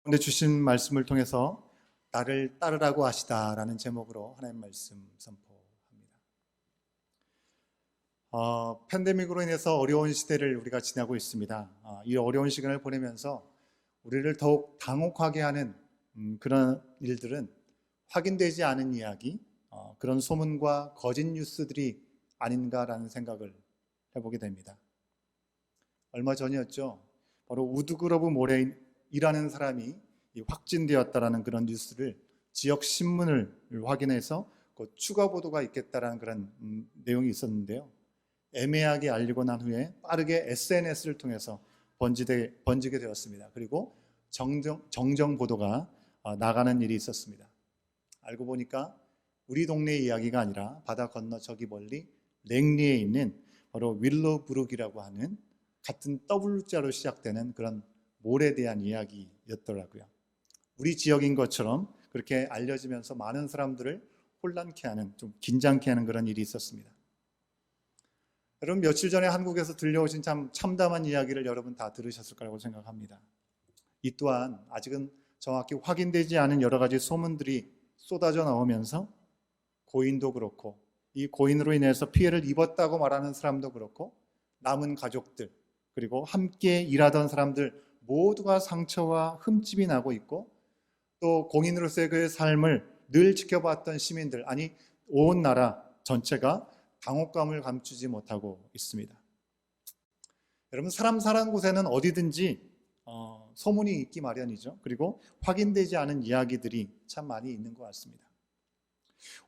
오늘 주신 말씀을 통해서 나를 따르라고 하시다라는 제목으로 하나님 말씀 선포합니다. 팬데믹으로 인해서 어려운 시대를 우리가 지나고 있습니다. 이 어려운 시간을 보내면서 우리를 더욱 당혹하게 하는 그런 일들은 확인되지 않은 이야기, 그런 소문과 거짓 뉴스들이 아닌가라는 생각을 해보게 됩니다. 얼마 전이었죠. 바로 우드그로브 몰에 일하는 사람이 확진되었다라는 그런 뉴스를 지역 신문을 확인해서 추가 보도가 있겠다라는 그런 내용이 있었는데요. 애매하게 알리고 난 후에 빠르게 SNS를 통해서 번지게 되었습니다. 그리고 정정 보도가 나가는 일이 있었습니다. 알고 보니까 우리 동네 이야기가 아니라 바다 건너 저기 멀리 랭리에 있는 바로 윌로브룩이라고 하는 같은 W자로 시작되는 그런 몰에 대한 이야기였더라고요. 우리 지역인 것처럼 그렇게 알려지면서 많은 사람들을 혼란케 하는, 좀 긴장케 하는 그런 일이 있었습니다. 여러분, 며칠 전에 한국에서 들려오신 참 참담한 이야기를 여러분 다 들으셨을 거라고 생각합니다. 이 또한 아직은 정확히 확인되지 않은 여러 가지 소문들이 쏟아져 나오면서 고인도 그렇고 이 고인으로 인해서 피해를 입었다고 말하는 사람도 그렇고 남은 가족들 그리고 함께 일하던 사람들 모두가 상처와 흠집이 나고 있고 또 공인으로서의 그의 삶을 늘 지켜봤던 시민들, 아니 온 나라 전체가 당혹감을 감추지 못하고 있습니다. 여러분, 사람 사는 곳에는 어디든지 소문이 있기 마련이죠. 그리고 확인되지 않은 이야기들이 참 많이 있는 것 같습니다.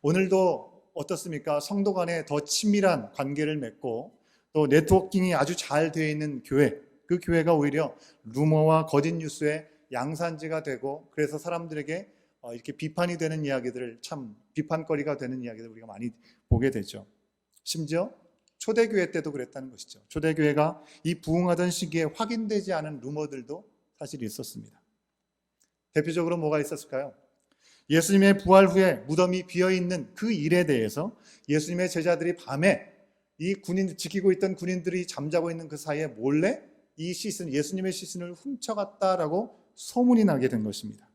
오늘도 어떻습니까? 성도 간에 더 친밀한 관계를 맺고 또 네트워킹이 아주 잘 되어 있는 교회, 그 교회가 오히려 루머와 거짓 뉴스의 양산지가 되고 그래서 사람들에게 이렇게 비판이 되는 이야기들을 참 비판거리가 되는 이야기들을 우리가 많이 보게 되죠. 심지어 초대교회 때도 그랬다는 것이죠. 초대교회가 이 부흥하던 시기에 확인되지 않은 루머들도 사실 있었습니다. 대표적으로 뭐가 있었을까요? 예수님의 부활 후에 무덤이 비어있는 그 일에 대해서 예수님의 제자들이 밤에 이 지키고 있던 군인들이 잠자고 있는 그 사이에 몰래 이 시신, 예수님의 시신을 훔쳐갔다라고 소문이 나게 된 것입니다.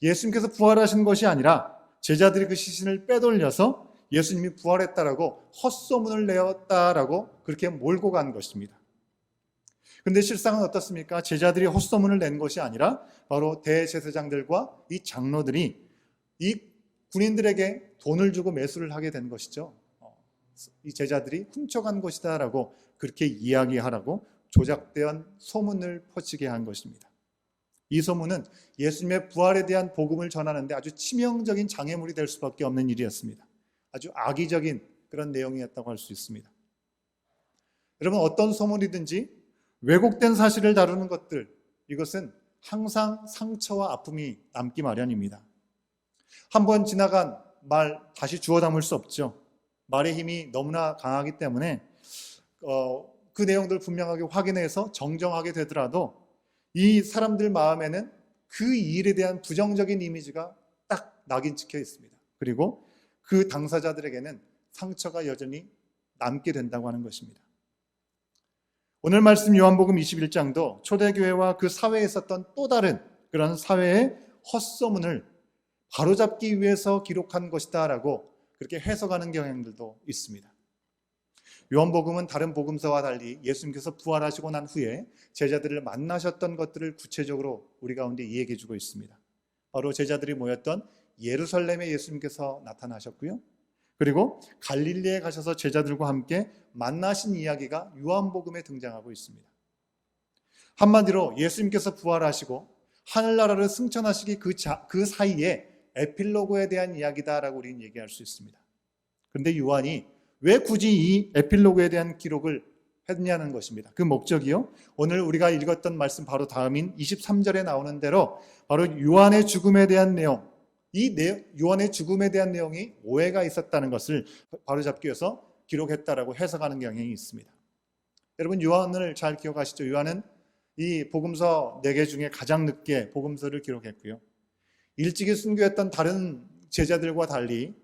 예수님께서 부활하신 것이 아니라 제자들이 그 시신을 빼돌려서 예수님이 부활했다라고 헛소문을 내었다라고 그렇게 몰고 간 것입니다. 그런데 실상은 어떻습니까? 제자들이 헛소문을 낸 것이 아니라 바로 대제사장들과 이 장로들이 이 군인들에게 돈을 주고 매수를 하게 된 것이죠. 이 제자들이 훔쳐간 것이다라고 그렇게 이야기하라고 조작된 소문을 퍼지게 한 것입니다. 이 소문은 예수님의 부활에 대한 복음을 전하는데 아주 치명적인 장애물이 될 수밖에 없는 일이었습니다. 아주 악의적인 그런 내용이었다고 할 수 있습니다. 여러분, 어떤 소문이든지 왜곡된 사실을 다루는 것들, 이것은 항상 상처와 아픔이 남기 마련입니다. 한번 지나간 말 다시 주워 담을 수 없죠. 말의 힘이 너무나 강하기 때문에 그 내용들 분명하게 확인해서 정정하게 되더라도 이 사람들 마음에는 그 일에 대한 부정적인 이미지가 딱 낙인 찍혀 있습니다. 그리고 그 당사자들에게는 상처가 여전히 남게 된다고 하는 것입니다. 오늘 말씀 요한복음 21장도 초대교회와 그 사회에 있었던 또 다른 그런 사회의 헛소문을 바로잡기 위해서 기록한 것이다 라고 그렇게 해석하는 경향들도 있습니다. 요한복음은 다른 복음서와 달리 예수님께서 부활하시고 난 후에 제자들을 만나셨던 것들을 구체적으로 우리 가운데 이야기해 주고 있습니다. 바로 제자들이 모였던 예루살렘에 예수님께서 나타나셨고요. 그리고 갈릴리에 가셔서 제자들과 함께 만나신 이야기가 요한복음에 등장하고 있습니다. 한마디로 예수님께서 부활하시고 하늘나라를 승천하시기 그 사이에 에필로그에 대한 이야기다라고 우리는 얘기할 수 있습니다. 그런데 요한이 왜 굳이 이 에필로그에 대한 기록을 했냐는 것입니다. 그 목적이요, 오늘 우리가 읽었던 말씀 바로 다음인 23절에 나오는 대로 바로 요한의 죽음에 대한 내용, 요한의 죽음에 대한 내용이 오해가 있었다는 것을 바로잡기 위해서 기록했다라고 해석하는 경향이 있습니다. 여러분, 요한을 잘 기억하시죠? 요한은 이 복음서 4개 중에 가장 늦게 복음서를 기록했고요. 일찍이 순교했던 다른 제자들과 달리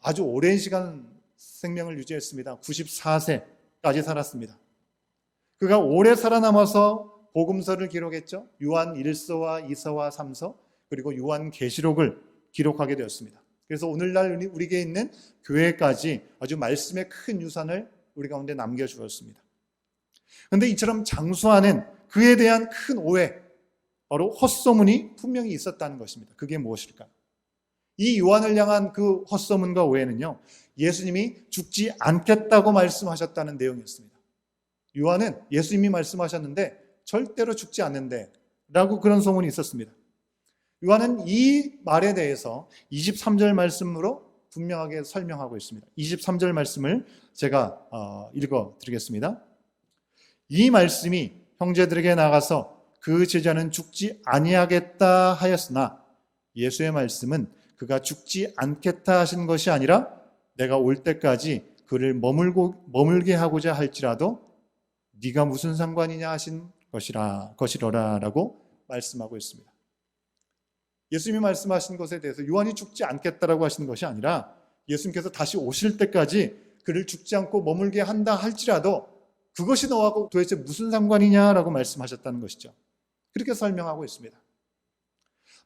아주 오랜 시간 생명을 유지했습니다. 94세까지 살았습니다. 그가 오래 살아남아서 복음서를 기록했죠. 요한 1서와 2서와 3서 그리고 요한 계시록을 기록하게 되었습니다. 그래서 오늘날 우리에게 있는 교회까지 아주 말씀의 큰 유산을 우리 가운데 남겨주었습니다. 그런데 이처럼 장수하는 그에 대한 큰 오해, 바로 헛소문이 분명히 있었다는 것입니다. 그게 무엇일까요? 이 요한을 향한 그 헛소문과 오해는요, 예수님이 죽지 않겠다고 말씀하셨다는 내용이었습니다. 요한은 예수님이 말씀하셨는데 절대로 죽지 않는데 라고 그런 소문이 있었습니다. 요한은 이 말에 대해서 23절 말씀으로 분명하게 설명하고 있습니다. 23절 말씀을 제가 읽어 드리겠습니다. 이 말씀이 형제들에게 나가서 그 제자는 죽지 아니하겠다 하였으나 예수의 말씀은 그가 죽지 않겠다 하신 것이 아니라 내가 올 때까지 그를 머물게 하고자 할지라도 네가 무슨 상관이냐 하신 것이로라 라고 말씀하고 있습니다. 예수님이 말씀하신 것에 대해서 요한이 죽지 않겠다라고 하시는 것이 아니라 예수님께서 다시 오실 때까지 그를 죽지 않고 머물게 한다 할지라도 그것이 너하고 도대체 무슨 상관이냐라고 말씀하셨다는 것이죠. 그렇게 설명하고 있습니다.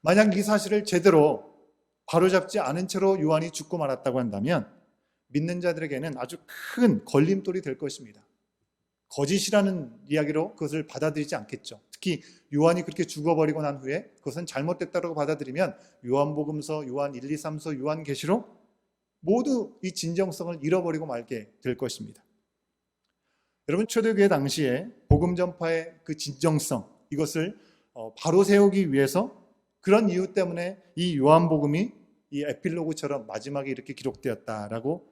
만약 이 사실을 제대로 바로잡지 않은 채로 요한이 죽고 말았다고 한다면 믿는 자들에게는 아주 큰 걸림돌이 될 것입니다. 거짓이라는 이야기로 그것을 받아들이지 않겠죠. 특히 요한이 그렇게 죽어버리고 난 후에 그것은 잘못됐다고 받아들이면 요한복음서, 요한 1, 2, 3서, 요한계시록 모두 이 진정성을 잃어버리고 말게 될 것입니다. 여러분, 초대교회 당시에 복음 전파의 그 진정성, 이것을 바로 세우기 위해서 그런 이유 때문에 이 요한복음이 이 에필로그처럼 마지막에 이렇게 기록되었다라고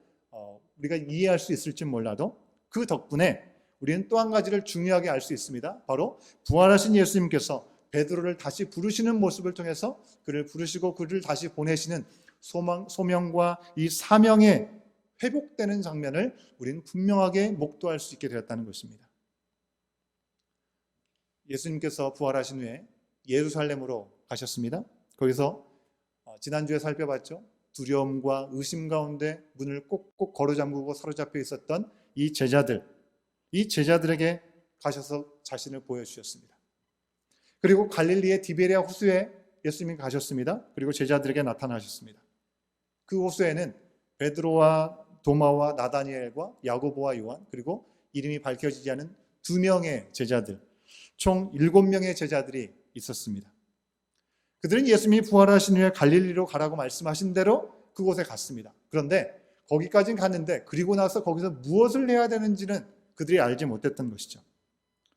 우리가 이해할 수 있을지 몰라도 그 덕분에 우리는 또 한 가지를 중요하게 알 수 있습니다. 바로 부활하신 예수님께서 베드로를 다시 부르시는 모습을 통해서 그를 부르시고 그를 다시 보내시는 소명과 이 사명에 회복되는 장면을 우리는 분명하게 목도할 수 있게 되었다는 것입니다. 예수님께서 부활하신 후에 예루살렘으로 가셨습니다. 거기서 지난주에 살펴봤죠. 두려움과 의심 가운데 문을 꼭꼭 걸어 잠그고 사로잡혀 있었던 이 제자들에게 가셔서 자신을 보여주셨습니다. 그리고 갈릴리의 디베리아 호수에 예수님이 가셨습니다. 그리고 제자들에게 나타나셨습니다. 그 호수에는 베드로와 도마와 나다니엘과 야고보와 요한, 그리고 이름이 밝혀지지 않은 2명의 제자들, 총 7명의 제자들이 있었습니다. 그들은 예수님이 부활하신 후에 갈릴리로 가라고 말씀하신 대로 그곳에 갔습니다. 그런데 거기까지는 갔는데 그리고 나서 거기서 무엇을 해야 되는지는 그들이 알지 못했던 것이죠.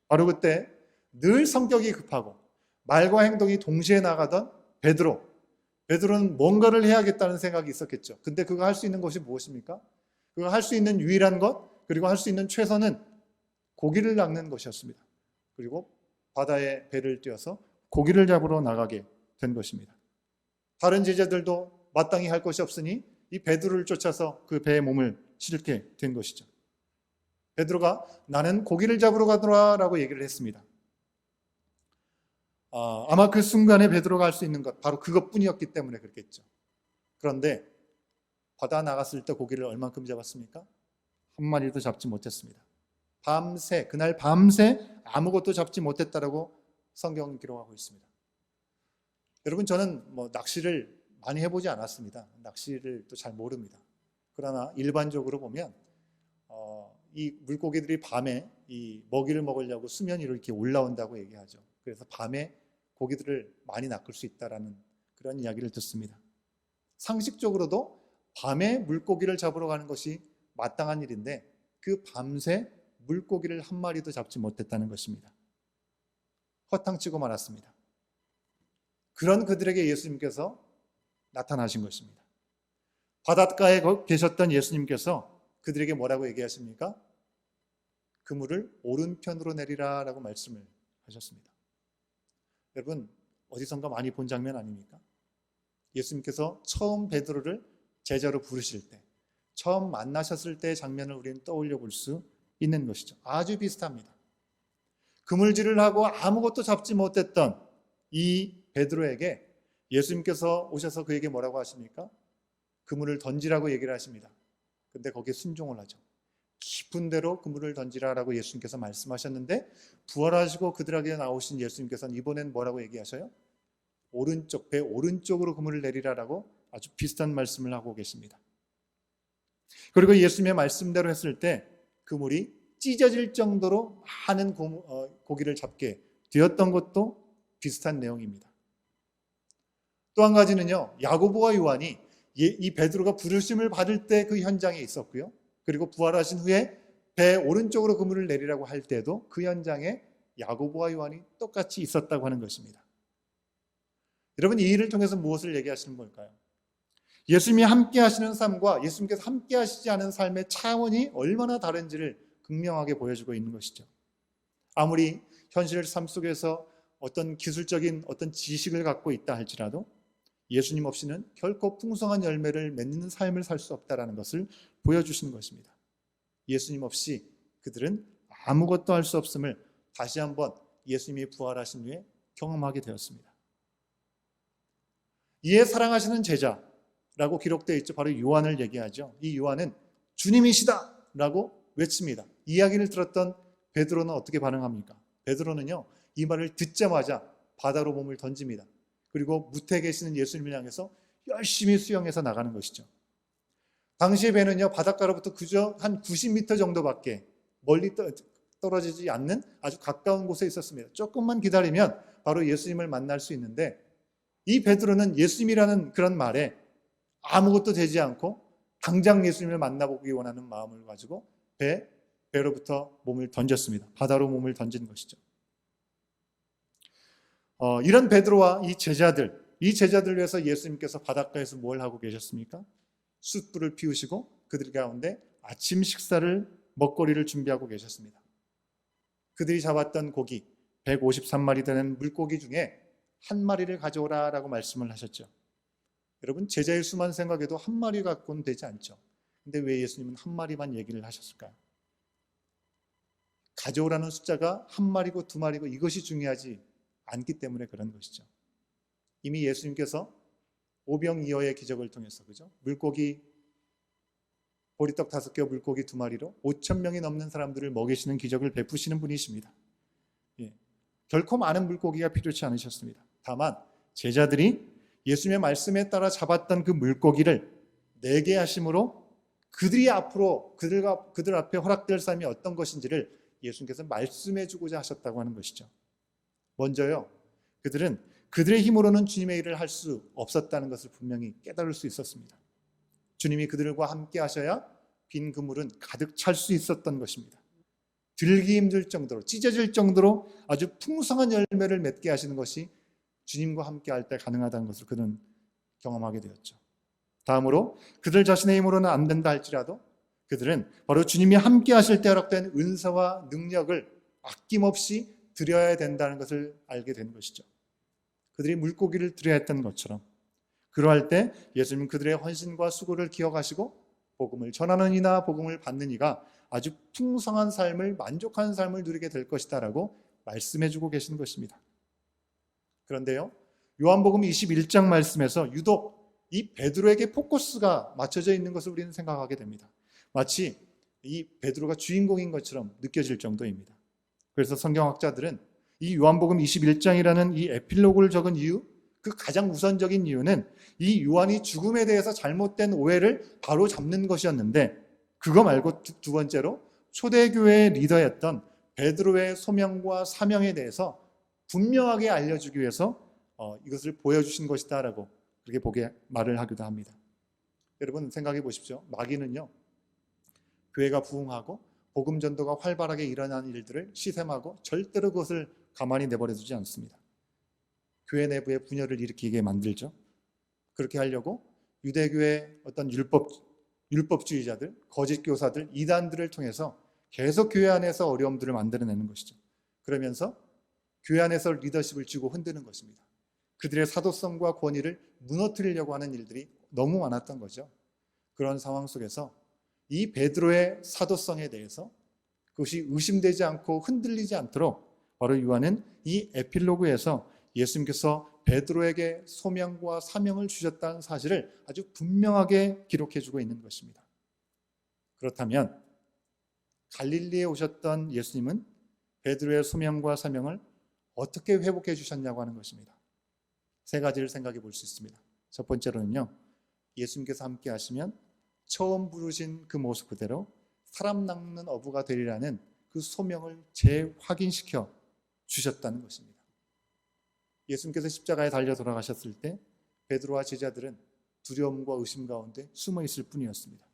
바로 그때 늘 성격이 급하고 말과 행동이 동시에 나가던 베드로는 뭔가를 해야겠다는 생각이 있었겠죠. 근데 그가 할 수 있는 것이 무엇입니까? 그가 할 수 있는 유일한 것, 그리고 할 수 있는 최선은 고기를 낚는 것이었습니다. 그리고 바다에 배를 띄워서 고기를 잡으러 나가게 된 것입니다. 다른 제자들도 마땅히 할 것이 없으니 이 베드로를 쫓아서 그 배에 몸을 실게 된 것이죠. 베드로가 나는 고기를 잡으러 가더라 라고 얘기를 했습니다. 아마 그 순간에 베드로가 할 수 있는 것 바로 그것뿐이었기 때문에 그렇겠죠. 그런데 바다 나갔을 때 고기를 얼만큼 잡았습니까? 한 마리도 잡지 못했습니다. 그날 밤새 아무것도 잡지 못했다라고 성경은 기록하고 있습니다. 여러분, 저는 낚시를 많이 해보지 않았습니다. 낚시를 또 잘 모릅니다. 그러나 일반적으로 보면 이 물고기들이 밤에 이 먹이를 먹으려고 수면 위로 이렇게 올라온다고 얘기하죠. 그래서 밤에 고기들을 많이 낚을 수 있다라는 그런 이야기를 듣습니다. 상식적으로도 밤에 물고기를 잡으러 가는 것이 마땅한 일인데 그 밤새 물고기를 한 마리도 잡지 못했다는 것입니다. 허탕치고 말았습니다. 그런 그들에게 예수님께서 나타나신 것입니다. 바닷가에 계셨던 예수님께서 그들에게 뭐라고 얘기하십니까? 그물을 오른편으로 내리라 라고 말씀을 하셨습니다. 여러분, 어디선가 많이 본 장면 아닙니까? 예수님께서 처음 베드로를 제자로 부르실 때, 처음 만나셨을 때의 장면을 우리는 떠올려 볼 수 있는 것이죠. 아주 비슷합니다. 그물질을 하고 아무것도 잡지 못했던 이 베드로에게 예수님께서 오셔서 그에게 뭐라고 하십니까? 그물을 던지라고 얘기를 하십니다. 근데 거기에 순종을 하죠. 깊은 데로 그물을 던지라라고 예수님께서 말씀하셨는데, 부활하시고 그들에게 나오신 예수님께서는 이번엔 뭐라고 얘기하셔요? 오른쪽, 배 오른쪽으로 그물을 내리라라고 아주 비슷한 말씀을 하고 계십니다. 그리고 예수님의 말씀대로 했을 때 그물이 찢어질 정도로 많은 고기를 잡게 되었던 것도 비슷한 내용입니다. 또 한 가지는요, 야고보와 요한이 이 베드로가 부르심을 받을 때 그 현장에 있었고요, 그리고 부활하신 후에 배 오른쪽으로 그물을 내리라고 할 때도 그 현장에 야고보와 요한이 똑같이 있었다고 하는 것입니다. 여러분, 이 일을 통해서 무엇을 얘기하시는 걸까요? 예수님이 함께 하시는 삶과 예수님께서 함께 하시지 않은 삶의 차원이 얼마나 다른지를 극명하게 보여주고 있는 것이죠. 아무리 현실 삶 속에서 어떤 기술적인 어떤 지식을 갖고 있다 할지라도 예수님 없이는 결코 풍성한 열매를 맺는 삶을 살 수 없다는 것을 보여주시는 것입니다. 예수님 없이 그들은 아무것도 할 수 없음을 다시 한번 예수님이 부활하신 후에 경험하게 되었습니다. 이에 사랑하시는 제자라고 기록되어 있죠. 바로 요한을 얘기하죠. 이 요한은 주님이시다 라고 외칩니다. 이야기를 들었던 베드로는 어떻게 반응합니까? 베드로는요, 이 말을 듣자마자 바다로 몸을 던집니다. 그리고 무태에 계시는 예수님을 향해서 열심히 수영해서 나가는 것이죠. 당시의 배는요, 바닷가로부터 그저 한 90m 정도밖에 멀리 떨어지지 않는 아주 가까운 곳에 있었습니다. 조금만 기다리면 바로 예수님을 만날 수 있는데, 이 베드로는 예수님이라는 그런 말에 아무것도 되지 않고 당장 예수님을 만나보기 원하는 마음을 가지고 배로부터 몸을 던졌습니다. 바다로 몸을 던진 것이죠. 이런 베드로와 이 제자들 위해서 예수님께서 바닷가에서 뭘 하고 계셨습니까? 숯불을 피우시고 그들 가운데 아침 식사를, 먹거리를 준비하고 계셨습니다. 그들이 잡았던 고기 153마리 되는 물고기 중에 한 마리를 가져오라라고 말씀을 하셨죠. 여러분, 제자의 수만 생각해도 한 마리 갖고는 되지 않죠. 근데 왜 예수님은 한 마리만 얘기를 하셨을까요? 가져오라는 숫자가 한 마리고 두 마리고 이것이 중요하지 않기 때문에 그런 것이죠. 이미 예수님께서 오병이어의 기적을 통해서, 그죠? 물고기, 보리떡 5개와 물고기 2마리로 5,000명이 넘는 사람들을 먹이시는 기적을 베푸시는 분이십니다. 예. 결코 많은 물고기가 필요치 않으셨습니다. 다만 제자들이 예수님의 말씀에 따라 잡았던 그 물고기를 내게 하심으로 그들 앞에 허락될 삶이 어떤 것인지를 예수님께서 말씀해 주고자 하셨다고 하는 것이죠. 먼저요, 그들은 그들의 힘으로는 주님의 일을 할 수 없었다는 것을 분명히 깨달을 수 있었습니다. 주님이 그들과 함께 하셔야 빈 그물은 가득 찰 수 있었던 것입니다. 들기 힘들 정도로, 찢어질 정도로 아주 풍성한 열매를 맺게 하시는 것이 주님과 함께 할 때 가능하다는 것을 그들은 경험하게 되었죠. 다음으로 그들 자신의 힘으로는 안 된다 할지라도 그들은 바로 주님이 함께 하실 때 허락된 은사와 능력을 아낌없이 드려야 된다는 것을 알게 된 것이죠. 그들이 물고기를 드려야 했던 것처럼 그러할 때 예수님은 그들의 헌신과 수고를 기억하시고 복음을 전하는 이나 복음을 받는 이가 아주 풍성한 삶을, 만족한 삶을 누리게 될 것이다 라고 말씀해 주고 계신 것입니다. 그런데요, 요한복음 21장 말씀에서 유독 이 베드로에게 포커스가 맞춰져 있는 것을 우리는 생각하게 됩니다. 마치 이 베드로가 주인공인 것처럼 느껴질 정도입니다. 그래서 성경학자들은 이 요한복음 21장이라는 이 에필로그를 적은 이유, 그 가장 우선적인 이유는 이 요한이 죽음에 대해서 잘못된 오해를 바로 잡는 것이었는데, 그거 말고 두 번째로 초대교회의 리더였던 베드로의 소명과 사명에 대해서 분명하게 알려주기 위해서 이것을 보여주신 것이다 라고 그렇게 말을 하기도 합니다. 여러분 생각해 보십시오. 마귀는요, 교회가 부흥하고 복음 전도가 활발하게 일어나는 일들을 시샘하고 절대로 그것을 가만히 내버려 두지 않습니다. 교회 내부에 분열을 일으키게 만들죠. 그렇게 하려고 유대교의 어떤 율법주의자들, 거짓 교사들, 이단들을 통해서 계속 교회 안에서 어려움들을 만들어내는 것이죠. 그러면서 교회 안에서 리더십을 쥐고 흔드는 것입니다. 그들의 사도성과 권위를 무너뜨리려고 하는 일들이 너무 많았던 거죠. 그런 상황 속에서 이 베드로의 사도성에 대해서 그것이 의심되지 않고 흔들리지 않도록 바로 요한은 이 에필로그에서 예수님께서 베드로에게 소명과 사명을 주셨다는 사실을 아주 분명하게 기록해주고 있는 것입니다. 그렇다면 갈릴리에 오셨던 예수님은 베드로의 소명과 사명을 어떻게 회복해 주셨냐고 하는 것입니다. 세 가지를 생각해 볼 수 있습니다. 첫 번째로는요, 예수님께서 함께 하시면 처음 부르신 그 모습 그대로 사람 낚는 어부가 되리라는 그 소명을 재확인시켜 주셨다는 것입니다. 예수님께서 십자가에 달려 돌아가셨을 때 베드로와 제자들은 두려움과 의심 가운데 숨어 있을 뿐이었습니다.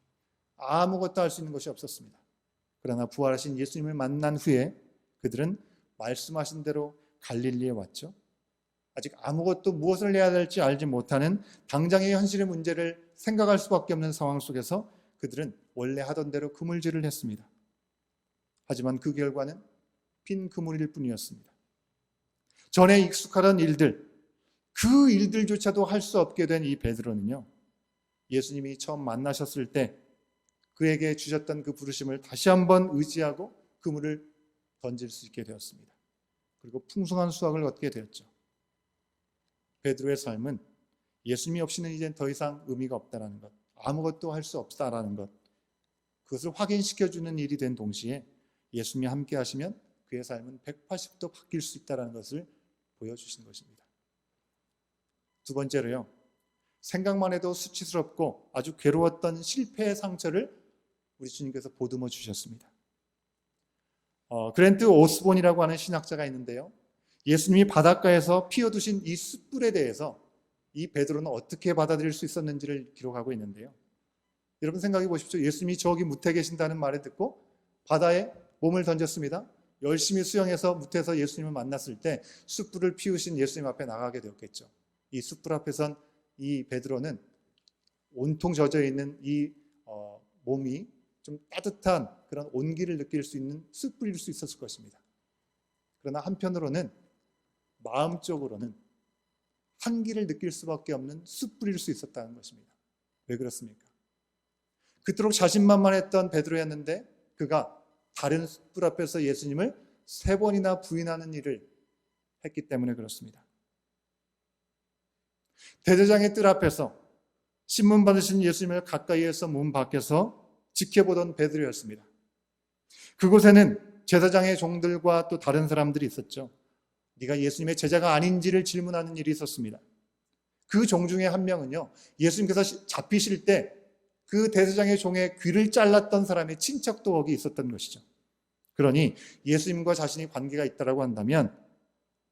아무것도 할 수 있는 것이 없었습니다. 그러나 부활하신 예수님을 만난 후에 그들은 말씀하신 대로 갈릴리에 왔죠. 아직 아무것도 무엇을 해야 될지 알지 못하는 당장의 현실의 문제를 생각할 수밖에 없는 상황 속에서 그들은 원래 하던 대로 그물질을 했습니다. 하지만 그 결과는 빈 그물일 뿐이었습니다. 전에 익숙하던 일들, 그 일들조차도 할 수 없게 된 이 베드로는요, 예수님이 처음 만나셨을 때 그에게 주셨던 그 부르심을 다시 한번 의지하고 그물을 던질 수 있게 되었습니다. 그리고 풍성한 수확을 얻게 되었죠. 베드로의 삶은 예수님이 없이는 이젠 더 이상 의미가 없다라는 것, 아무것도 할 수 없다라는 것, 그것을 확인시켜주는 일이 된 동시에 예수님이 함께 하시면 그의 삶은 180도 바뀔 수 있다는 것을 보여주신 것입니다. 두 번째로요, 생각만 해도 수치스럽고 아주 괴로웠던 실패의 상처를 우리 주님께서 보듬어 주셨습니다. 그랜트 오스본이라고 하는 신학자가 있는데요, 예수님이 바닷가에서 피워두신 이 숯불에 대해서 이 베드로는 어떻게 받아들일 수 있었는지를 기록하고 있는데요, 여러분 생각해 보십시오. 예수님이 저기 무태 계신다는 말을 듣고 바다에 몸을 던졌습니다. 열심히 수영해서 무태에서 예수님을 만났을 때 숯불을 피우신 예수님 앞에 나가게 되었겠죠. 이 숯불 앞에선 이 베드로는 온통 젖어 있는 이 몸이 좀 따뜻한 그런 온기를 느낄 수 있는 숯불일 수 있었을 것입니다. 그러나 한편으로는 마음적으로는 한기를 느낄 수밖에 없는 숯불일 수 있었다는 것입니다. 왜 그렇습니까? 그토록 자신만만했던 베드로였는데 그가 다른 숯불 앞에서 예수님을 3번이나 부인하는 일을 했기 때문에 그렇습니다. 대제장의 뜰 앞에서 신문 받으신 예수님을 가까이에서 문 밖에서 지켜보던 베드로였습니다. 그곳에는 제사장의 종들과 또 다른 사람들이 있었죠. 네가 예수님의 제자가 아닌지를 질문하는 일이 있었습니다. 그 종 중에 한 명은요, 예수님께서 잡히실 때 그 대제장의 종의 귀를 잘랐던 사람의 친척도 거기 있었던 것이죠. 그러니 예수님과 자신이 관계가 있다라고 한다면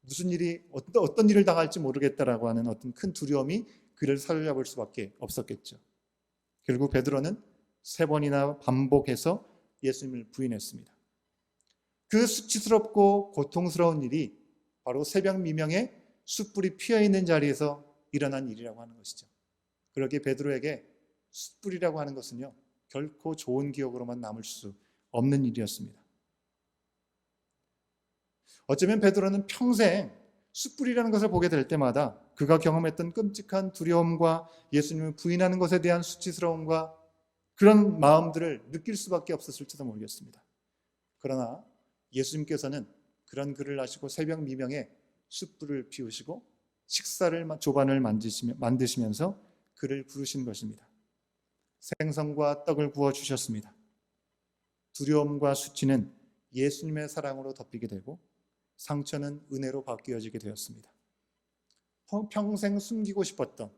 무슨 일이 어떤 일을 당할지 모르겠다라고 하는 어떤 큰 두려움이 그를 사로잡을 수밖에 없었겠죠. 결국 베드로는 3번이나 반복해서 예수님을 부인했습니다. 그 수치스럽고 고통스러운 일이 바로 새벽 미명에 숯불이 피어있는 자리에서 일어난 일이라고 하는 것이죠. 그렇게 베드로에게 숯불이라고 하는 것은요, 결코 좋은 기억으로만 남을 수 없는 일이었습니다. 어쩌면 베드로는 평생 숯불이라는 것을 보게 될 때마다 그가 경험했던 끔찍한 두려움과 예수님을 부인하는 것에 대한 수치스러움과 그런 마음들을 느낄 수밖에 없었을지도 모르겠습니다. 그러나 예수님께서는 그런 그를 아시고 새벽 미명에 숯불을 피우시고 조반을 만드시면서 그를 부르신 것입니다. 생선과 떡을 구워 주셨습니다. 두려움과 수치는 예수님의 사랑으로 덮이게 되고 상처는 은혜로 바뀌어지게 되었습니다. 평생 숨기고 싶었던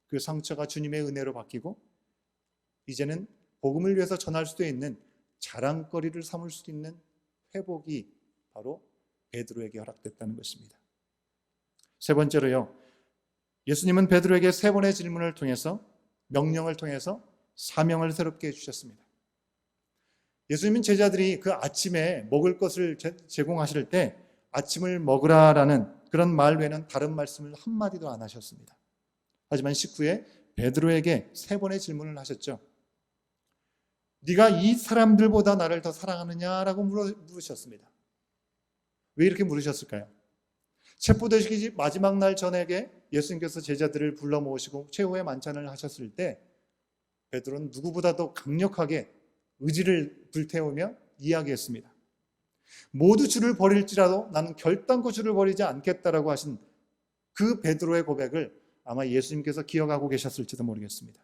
그 상처가 주님의 은혜로 바뀌고 이제는 복음을 위해서 전할 수도 있는 자랑거리를 삼을 수 있는 회복이 바로 베드로에게 허락됐다는 것입니다. 세 번째로요, 예수님은 베드로에게 3번의 질문을 통해서, 명령을 통해서 사명을 새롭게 해주셨습니다. 예수님은 제자들이 그 아침에 먹을 것을 제공하실 때 아침을 먹으라라는 그런 말 외에는 다른 말씀을 한마디도 안 하셨습니다. 하지만 식후에 베드로에게 3번의 질문을 하셨죠. 네가 이 사람들보다 나를 더 사랑하느냐라고 물으셨습니다. 왜 이렇게 물으셨을까요? 체포되시기 마지막 날 저녁에 예수님께서 제자들을 불러 모으시고 최후의 만찬을 하셨을 때 베드로는 누구보다도 강력하게 의지를 불태우며 이야기했습니다. 모두 주를 버릴지라도 나는 결단코 주를 버리지 않겠다라고 하신 그 베드로의 고백을 아마 예수님께서 기억하고 계셨을지도 모르겠습니다.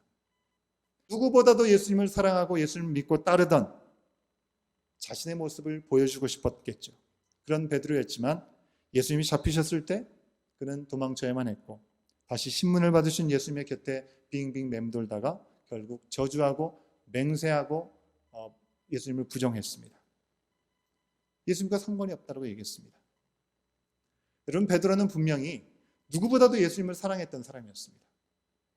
누구보다도 예수님을 사랑하고 예수님을 믿고 따르던 자신의 모습을 보여주고 싶었겠죠. 그런 베드로였지만 예수님이 잡히셨을 때 그는 도망쳐야만 했고 다시 신문을 받으신 예수님의 곁에 빙빙 맴돌다가 결국 저주하고 맹세하고 예수님을 부정했습니다. 예수님과 상관이 없다고 얘기했습니다. 여러분, 베드로는 분명히 누구보다도 예수님을 사랑했던 사람이었습니다.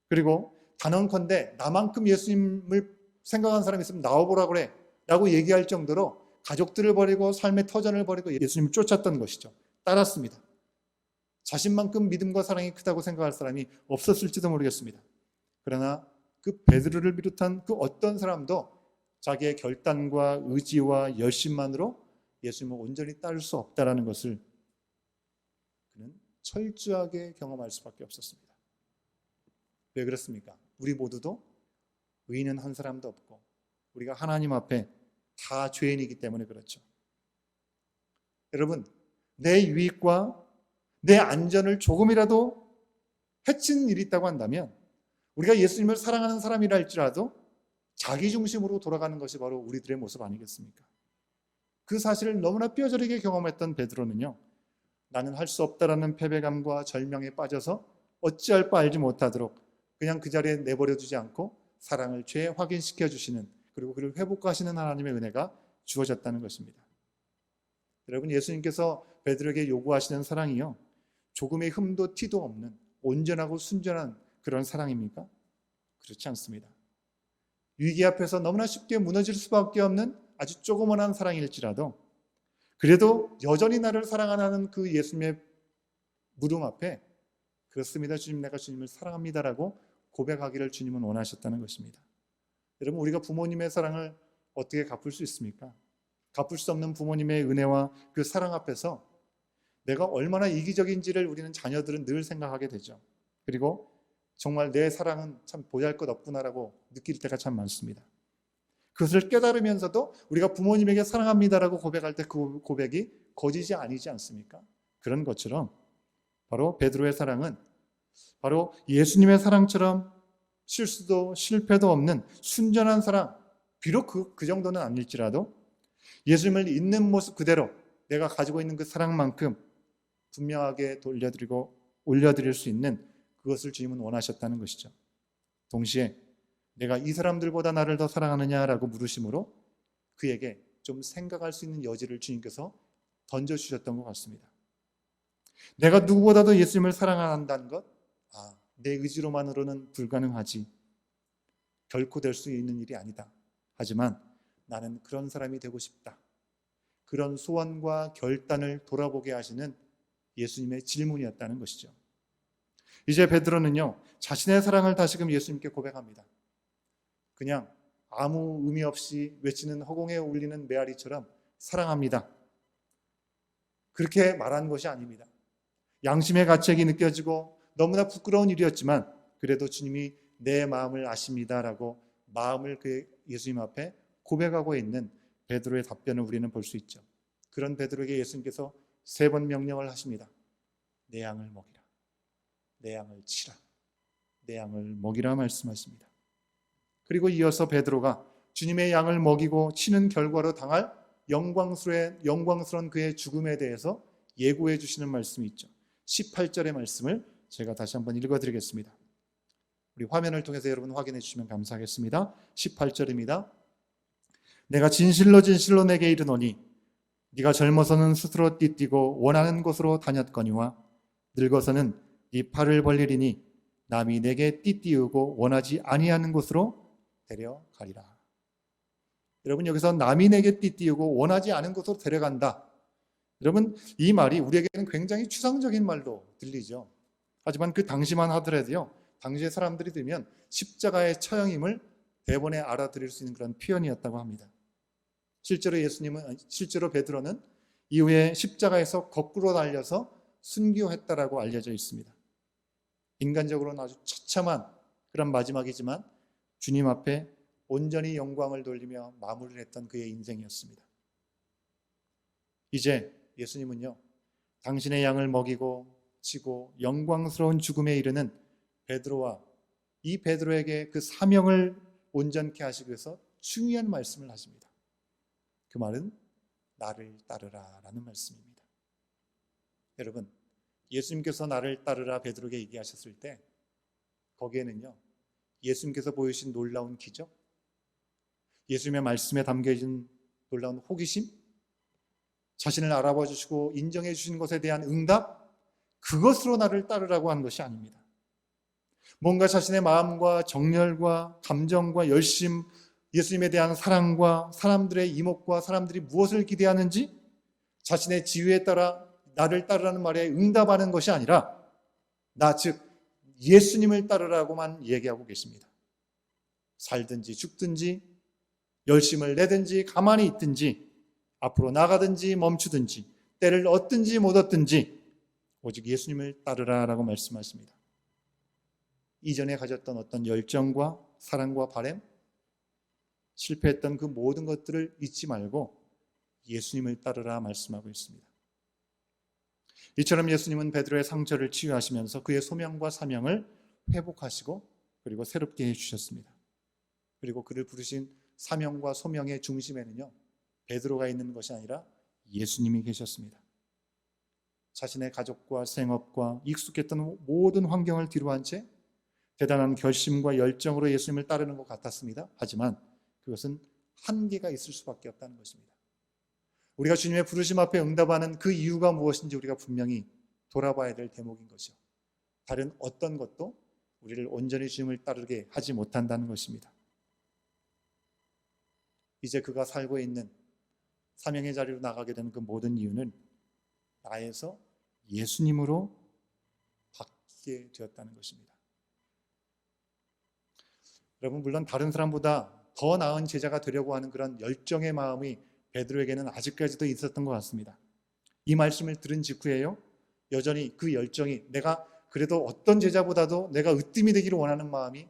그리고 단언컨대 나만큼 예수님을 생각하는 사람이 있으면 나와보라 그래 라고 얘기할 정도로 가족들을 버리고 삶의 터전을 버리고 예수님을 쫓았던 것이죠. 따랐습니다. 자신만큼 믿음과 사랑이 크다고 생각할 사람이 없었을지도 모르겠습니다. 그러나 그 베드로를 비롯한 그 어떤 사람도 자기의 결단과 의지와 열심만으로 예수님을 온전히 따를 수 없다라는 것을 그는 철저하게 경험할 수밖에 없었습니다. 왜 그렇습니까? 우리 모두도 의인은 한 사람도 없고 우리가 하나님 앞에 다 죄인이기 때문에 그렇죠. 여러분, 내 유익과 내 안전을 조금이라도 해치는 일이 있다고 한다면 우리가 예수님을 사랑하는 사람이라 할지라도 자기 중심으로 돌아가는 것이 바로 우리들의 모습 아니겠습니까? 그 사실을 너무나 뼈저리게 경험했던 베드로는요, 나는 할 수 없다라는 패배감과 절망에 빠져서 어찌할 바 알지 못하도록 그냥 그 자리에 내버려 두지 않고 사랑을 재확인시켜 주시는, 그리고 그를 회복하시는 하나님의 은혜가 주어졌다는 것입니다. 여러분, 예수님께서 베드로에게 요구하시는 사랑이요, 조금의 흠도 티도 없는 온전하고 순전한 그런 사랑입니까? 그렇지 않습니다. 위기 앞에서 너무나 쉽게 무너질 수밖에 없는 아주 조그만한 사랑일지라도 그래도 여전히 나를 사랑하는 그 예수님의 물음 앞에 그렇습니다, 주님, 내가 주님을 사랑합니다라고 고백하기를 주님은 원하셨다는 것입니다. 여러분, 우리가 부모님의 사랑을 어떻게 갚을 수 있습니까? 갚을 수 없는 부모님의 은혜와 그 사랑 앞에서 내가 얼마나 이기적인지를 우리는 자녀들은 늘 생각하게 되죠. 그리고 정말 내 사랑은 참 보잘것없구나라고 느낄 때가 참 많습니다. 그것을 깨달으면서도 우리가 부모님에게 사랑합니다라고 고백할 때 그 고백이 거짓이 아니지 않습니까? 그런 것처럼 바로 베드로의 사랑은 바로 예수님의 사랑처럼 실수도 실패도 없는 순전한 사랑, 비록 그 정도는 아닐지라도 예수님을 있는 모습 그대로 내가 가지고 있는 그 사랑만큼 분명하게 올려드릴 수 있는 그것을 주님은 원하셨다는 것이죠. 동시에 내가 이 사람들보다 나를 더 사랑하느냐라고 물으심으로 그에게 좀 생각할 수 있는 여지를 주님께서 던져주셨던 것 같습니다. 내가 누구보다도 예수님을 사랑한다는 것, 내 의지로만으로는 불가능하지, 결코 될 수 있는 일이 아니다. 하지만 나는 그런 사람이 되고 싶다. 그런 소원과 결단을 돌아보게 하시는 예수님의 질문이었다는 것이죠. 이제 베드로는요, 자신의 사랑을 다시금 예수님께 고백합니다. 그냥 아무 의미 없이 외치는 허공에 울리는 메아리처럼 사랑합니다, 그렇게 말한 것이 아닙니다. 양심의 가책이 느껴지고 너무나 부끄러운 일이었지만 그래도 주님이 내 마음을 아십니다라고 마음을 그 예수님 앞에 고백하고 있는 베드로의 답변을 우리는 볼 수 있죠. 그런 베드로에게 예수님께서 3번 명령을 하십니다. 내 양을 먹이라, 내 양을 치라, 내 양을 먹이라 말씀하십니다. 그리고 이어서 베드로가 주님의 양을 먹이고 치는 결과로 당할 영광스러운 그의 죽음에 대해서 예고해 주시는 말씀이 있죠. 18절의 말씀을 제가 다시 한번 읽어드리겠습니다. 우리 화면을 통해서 여러분 확인해 주시면 감사하겠습니다. 18절입니다. 내가 진실로 진실로 내게 이르노니 네가 젊어서는 스스로 띠뛰고 원하는 곳으로 다녔거니와 늙어서는 네 팔을 벌리리니 남이 내게 띠띠우고 원하지 아니하는 곳으로 데려가리라. 여러분, 여기서 남이 내게 띠띠우고 원하지 않은 곳으로 데려간다. 여러분, 이 말이 우리에게는 굉장히 추상적인 말로 들리죠. 하지만 그 당시만 하더라도요, 당시의 사람들이 들으면 십자가의 처형임을 대번에 알아들을 수 있는 그런 표현이었다고 합니다. 실제로 베드로는 이후에 십자가에서 거꾸로 달려서 순교했다라고 알려져 있습니다. 인간적으로는 아주 처참한 그런 마지막이지만 주님 앞에 온전히 영광을 돌리며 마무리를 했던 그의 인생이었습니다. 이제 예수님은요, 당신의 양을 먹이고 치고 영광스러운 죽음에 이르는 베드로와 이 베드로에게 그 사명을 온전케 하시기 위해서 중요한 말씀을 하십니다. 그 말은 나를 따르라 라는 말씀입니다. 여러분, 예수님께서 나를 따르라 베드로에게 얘기하셨을 때 거기에는요, 예수님께서 보여주신 놀라운 기적, 예수님의 말씀에 담겨진 놀라운 호기심, 자신을 알아봐 주시고 인정해 주신 것에 대한 응답, 그것으로 나를 따르라고 한 것이 아닙니다. 뭔가 자신의 마음과 정열과 감정과 열심, 예수님에 대한 사랑과 사람들의 이목과 사람들이 무엇을 기대하는지 자신의 지위에 따라 나를 따르라는 말에 응답하는 것이 아니라 나 즉 예수님을 따르라고만 얘기하고 계십니다. 살든지 죽든지 열심을 내든지 가만히 있든지 앞으로 나가든지 멈추든지 때를 얻든지 못 얻든지 오직 예수님을 따르라라고 말씀하십니다. 이전에 가졌던 어떤 열정과 사랑과 바람, 실패했던 그 모든 것들을 잊지 말고 예수님을 따르라 말씀하고 있습니다. 이처럼 예수님은 베드로의 상처를 치유하시면서 그의 소명과 사명을 회복하시고 그리고 새롭게 해주셨습니다. 그리고 그를 부르신 사명과 소명의 중심에는요, 베드로가 있는 것이 아니라 예수님이 계셨습니다. 자신의 가족과 생업과 익숙했던 모든 환경을 뒤로한 채 대단한 결심과 열정으로 예수님을 따르는 것 같았습니다. 하지만 그것은 한계가 있을 수밖에 없다는 것입니다. 우리가 주님의 부르심 앞에 응답하는 그 이유가 무엇인지 우리가 분명히 돌아봐야 될 대목인 것이요, 다른 어떤 것도 우리를 온전히 주님을 따르게 하지 못한다는 것입니다. 이제 그가 살고 있는 사명의 자리로 나가게 되는 그 모든 이유는 나에서 예수님으로 바뀌게 되었다는 것입니다. 여러분, 물론 다른 사람보다 더 나은 제자가 되려고 하는 그런 열정의 마음이 베드로에게는 아직까지도 있었던 것 같습니다. 이 말씀을 들은 직후에요, 여전히 그 열정이, 내가 그래도 어떤 제자보다도 내가 으뜸이 되기를 원하는 마음이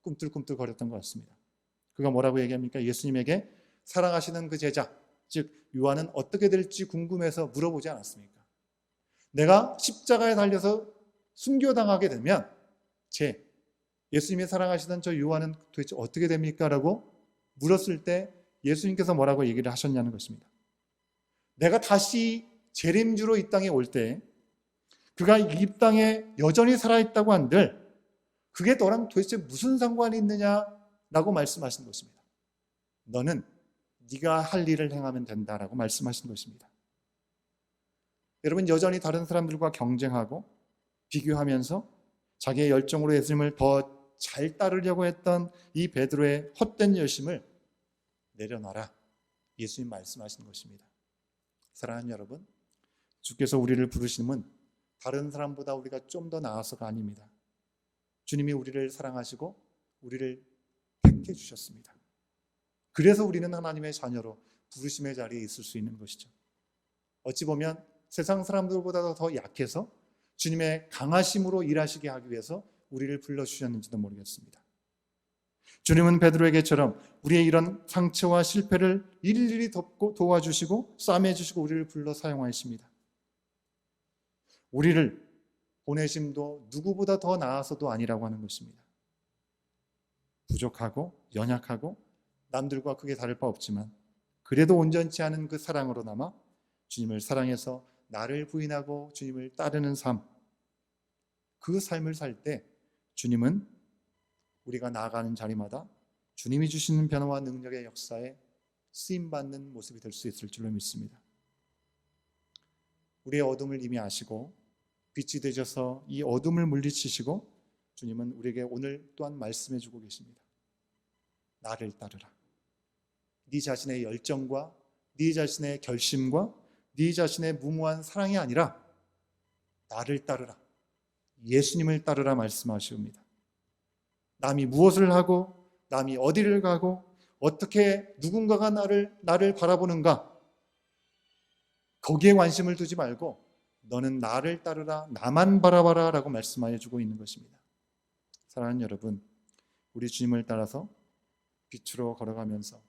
꿈틀꿈틀 거렸던 것 같습니다. 그가 뭐라고 얘기합니까? 예수님에게 사랑하시는 그 제자, 즉 요한은 어떻게 될지 궁금해서 물어보지 않았습니까? 내가 십자가에 달려서 순교당하게 되면 예수님이 사랑하시던 저 요한은 도대체 어떻게 됩니까? 라고 물었을 때 예수님께서 뭐라고 얘기를 하셨냐는 것입니다. 내가 다시 재림주로 이 땅에 올 때 그가 이 땅에 여전히 살아있다고 한들 그게 너랑 도대체 무슨 상관이 있느냐라고 말씀하신 것입니다. 너는 네가 할 일을 행하면 된다라고 말씀하신 것입니다. 여러분, 여전히 다른 사람들과 경쟁하고 비교하면서 자기의 열정으로 예수님을 더 잘 따르려고 했던 이 베드로의 헛된 열심을 내려놔라, 예수님 말씀하시는 것입니다. 사랑하는 여러분, 주께서 우리를 부르심은 다른 사람보다 우리가 좀 더 나아서가 아닙니다. 주님이 우리를 사랑하시고 우리를 택해 주셨습니다. 그래서 우리는 하나님의 자녀로 부르심의 자리에 있을 수 있는 것이죠. 어찌 보면 세상 사람들보다 더 약해서 주님의 강하심으로 일하시게 하기 위해서 우리를 불러주셨는지도 모르겠습니다. 주님은 베드로에게처럼 우리의 이런 상처와 실패를 일일이 덮고 도와주시고 싸매주시고 우리를 불러 사용하십니다. 우리를 보내심도 누구보다 더 나아서도 아니라고 하는 것입니다. 부족하고 연약하고 남들과 크게 다를 바 없지만 그래도 온전치 않은 그 사랑으로 남아 주님을 사랑해서 나를 부인하고 주님을 따르는 삶, 그 삶을 살 때 주님은 우리가 나아가는 자리마다 주님이 주시는 변화와 능력의 역사에 쓰임받는 모습이 될 수 있을 줄로 믿습니다. 우리의 어둠을 이미 아시고 빛이 되셔서 이 어둠을 물리치시고 주님은 우리에게 오늘 또한 말씀해 주고 계십니다. 나를 따르라. 네 자신의 열정과 네 자신의 결심과 네 자신의 무모한 사랑이 아니라 나를 따르라, 예수님을 따르라 말씀하시옵니다. 남이 무엇을 하고 남이 어디를 가고 어떻게 누군가가 나를 바라보는가, 거기에 관심을 두지 말고 너는 나를 따르라, 나만 바라봐라 라고 말씀하여 주고 있는 것입니다. 사랑하는 여러분, 우리 주님을 따라서 빛으로 걸어가면서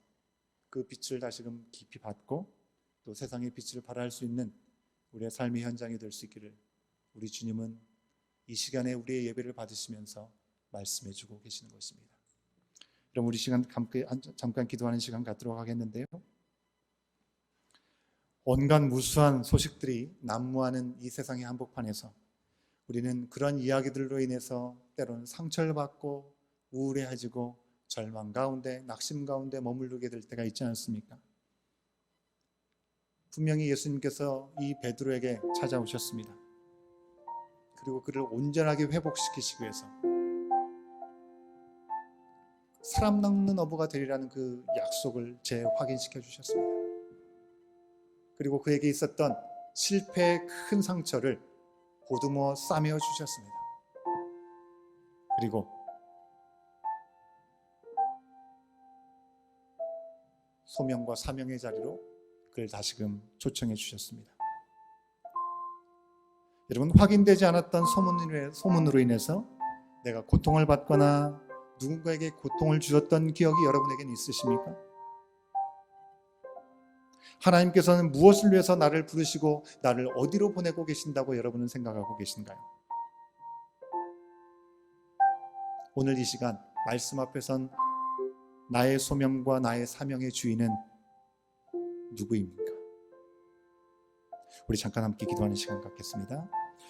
그 빛을 다시금 깊이 받고 또 세상의 빛을 발할 수 있는 우리의 삶의 현장이 될 수 있기를 우리 주님은 이 시간에 우리의 예배를 받으시면서 말씀해 주고 계시는 것입니다. 그럼 우리 시간 잠깐 기도하는 시간 갖도록 하겠는데요, 온갖 무수한 소식들이 난무하는 이 세상의 한복판에서 우리는 그런 이야기들로 인해서 때로는 상처를 받고 우울해지고 절망 가운데, 낙심 가운데 머무르게 될 때가 있지 않습니까? 분명히 예수님께서 이 베드로에게 찾아오셨습니다. 그리고 그를 온전하게 회복시키시기 위해서 사람 낚는 어부가 되리라는 그 약속을 재확인시켜 주셨습니다. 그리고 그에게 있었던 실패의 큰 상처를 보듬어 싸매어 주셨습니다. 그리고 소명과 사명의 자리로 그를 다시금 초청해 주셨습니다. 여러분, 확인되지 않았던 소문으로 인해서 내가 고통을 받거나 누군가에게 고통을 주었던 기억이 여러분에게는 있으십니까? 하나님께서는 무엇을 위해서 나를 부르시고 나를 어디로 보내고 계신다고 여러분은 생각하고 계신가요? 오늘 이 시간 말씀 앞에선 나의 소명과 나의 사명의 주인은 누구입니까? 우리 잠깐 함께 기도하는 시간 갖겠습니다.